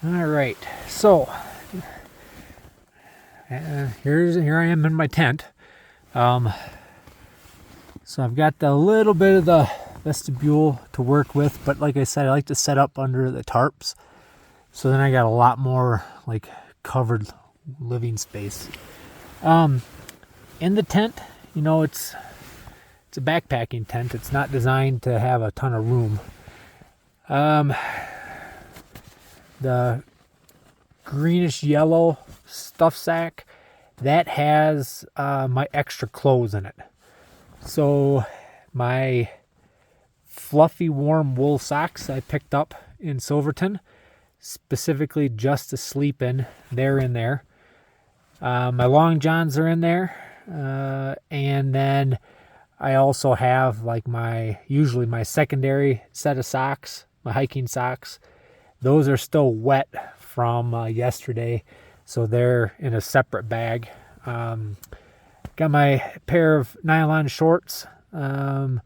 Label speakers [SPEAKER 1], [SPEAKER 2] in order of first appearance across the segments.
[SPEAKER 1] All right, so here I am in my tent. Um, so I've got a little bit of the vestibule to work with, but like I said, I like to set up under the tarps. So then I got a lot more like covered living space. In the tent, it's a backpacking tent. It's not designed to have a ton of room. The greenish yellow stuff sack that has my extra clothes in it. So my fluffy warm wool socks I picked up in Silverton, specifically just to sleep in. They're in there. My long johns are in there, and then I also have like usually my secondary set of socks, my hiking socks. Those are still wet from yesterday, so they're in a separate bag. Got my pair of nylon shorts. I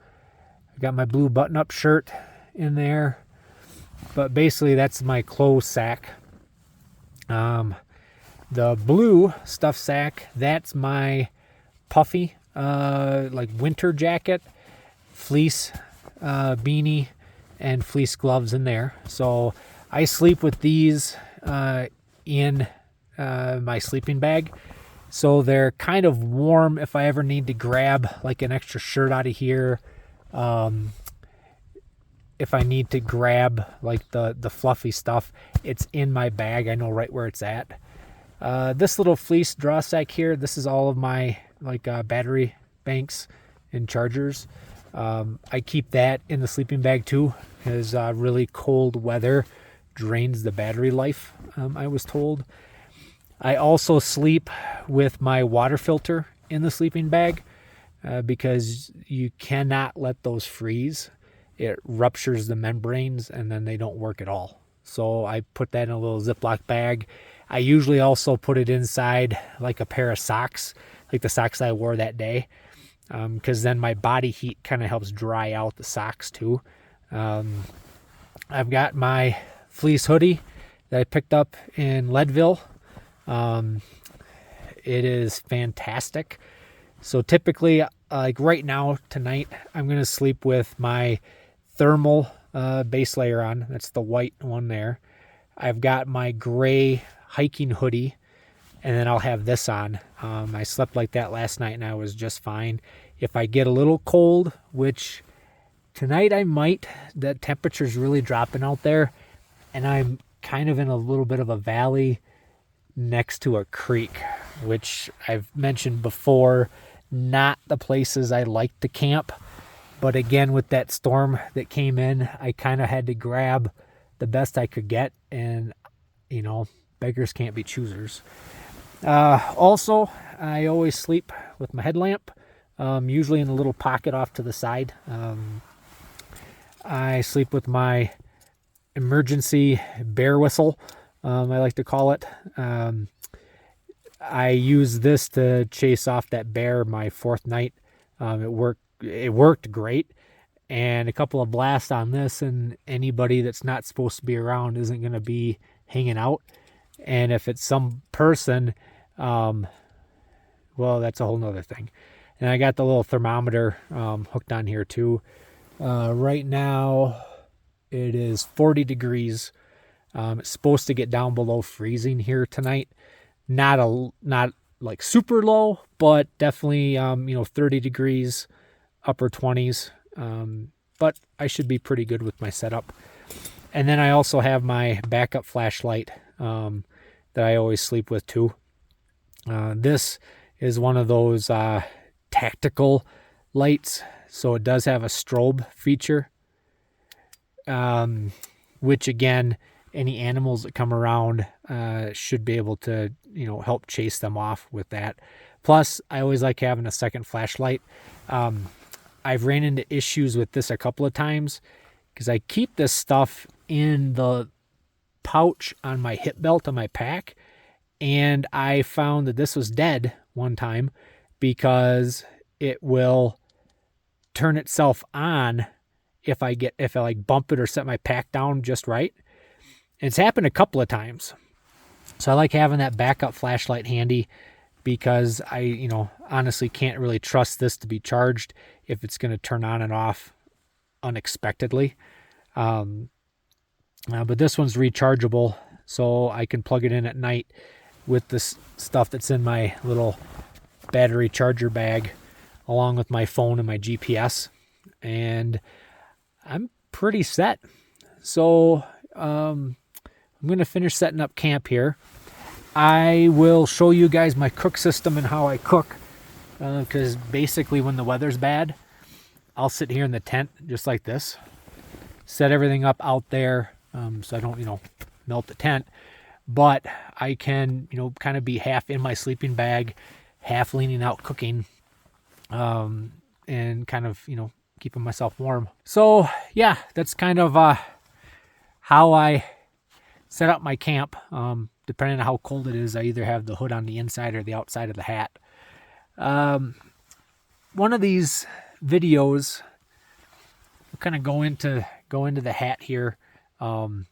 [SPEAKER 1] got my blue button-up shirt in there, but basically that's my clothes sack. The blue stuff sack, that's my puffy, like winter jacket, fleece beanie, and fleece gloves in there. So I sleep with these in my sleeping bag. So they're kind of warm if I ever need to grab like an extra shirt out of here. If I need to grab like the fluffy stuff, it's in my bag. I know right where it's at. This little fleece draw sack here, this is all of my battery banks and chargers. I keep that in the sleeping bag too, because really cold weather drains the battery life, I was told. I also sleep with my water filter in the sleeping bag because you cannot let those freeze. It ruptures the membranes and then they don't work at all. So I put that in a little Ziploc bag. I usually also put it inside like a pair of socks, like the socks I wore that day, because then my body heat kind of helps dry out the socks too. I've got my fleece hoodie that I picked up in Leadville. It is fantastic. So typically, like right now, tonight, I'm going to sleep with my thermal base layer on. That's the white one there. I've got my gray hiking hoodie, and then I'll have this on. I slept like that last night, and I was just fine. If I get a little cold, which tonight I might, the temperature's really dropping out there, and I'm kind of in a little bit of a valley next to a creek, which I've mentioned before, not the places I like to camp. But again, with that storm that came in, I kind of had to grab the best I could get, and beggars can't be choosers. Also, I always sleep with my headlamp, usually in a little pocket off to the side. I sleep with my emergency bear whistle, I like to call it. I use this to chase off that bear my fourth night. It worked great. And a couple of blasts on this, and anybody that's not supposed to be around isn't going to be hanging out. And if it's some person, well, that's a whole nother thing. And I got the little thermometer hooked on here too. Right now, it is 40 degrees. It's supposed to get down below freezing here tonight. Not like super low, but definitely 30 degrees, upper 20s. But I should be pretty good with my setup. And then I also have my backup flashlight that I always sleep with too. This is one of those tactical lights, so it does have a strobe feature, which again, any animals that come around should be able to help chase them off with that. Plus, I always like having a second flashlight. I've ran into issues with this a couple of times because I keep this stuff in the pouch on my hip belt on my pack, and I found that this was dead one time because it will turn itself on if I bump it or set my pack down just right. It's happened a couple of times. So I like having that backup flashlight handy because I, honestly can't really trust this to be charged if it's going to turn on and off unexpectedly. But this one's rechargeable, so I can plug it in at night with this stuff that's in my little battery charger bag, along with my phone and my GPS, and I'm pretty set. So I'm going to finish setting up camp here. I will show you guys my cook system and how I cook, because basically when the weather's bad, I'll sit here in the tent just like this, set everything up out there, so I don't, melt the tent. But I can, kind of be half in my sleeping bag, half leaning out cooking, and kind of, keeping myself warm. So yeah, that's kind of how I set up my camp. Depending on how cold it is, I either have the hood on the inside or the outside of the hat. One of these videos, we'll kind of go into the hat here. Kind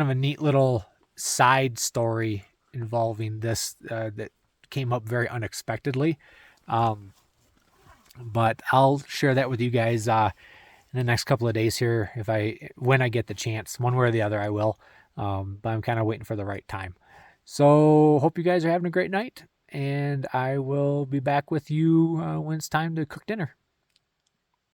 [SPEAKER 1] of a neat little side story involving this that came up very unexpectedly. But I'll share that with you guys in the next couple of days here, when I get the chance, one way or the other, I will. But I'm kind of waiting for the right time. So hope you guys are having a great night, and I will be back with you when it's time to cook dinner.